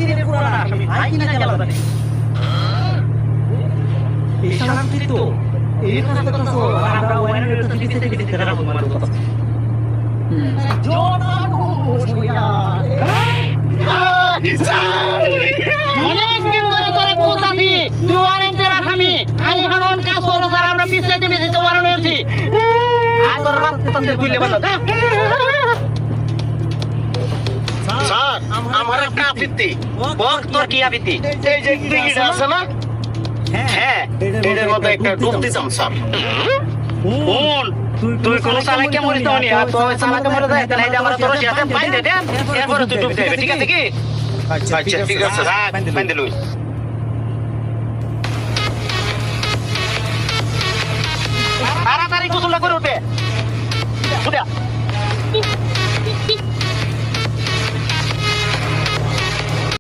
দিনের পুরোনো আসামি ভাই কিনা গেল জানি এই শান্তি তো এই কথা তো আমরা ওয়ানের তো দিতে দিতে করা মানে কথা জোনানো সোয়া অনেক দিন ধরে করে পৌঁছাছি তুই ওয়ারেন্টের আসামি আজ এখন কাজ করো স্যার আমরা পিছাইতে পিছাইতে ওয়ারেন্ট হয়েছি আগর রাত তন্দে কইলে বলো স্যার আমার একটা আপত্তি বক তোর কি আপত্তি এই যে টিকিট আছে না হ্যাঁ এটার মধ্যে একটা ডুব দিতাম স্যার কোন তুই কোন চালাকে মরিস না আর তুই চালাকে মরে যায় তাহলে এটা আমার তোর সাথে বাইন্ধে দেন এরপর তুই ডুব দেবে ঠিক আছে কি আচ্ছা ঠিক আছে রাখ বাইন্ধে লই তাড়াতাড়ি গোসলটা করে উঠে উঠে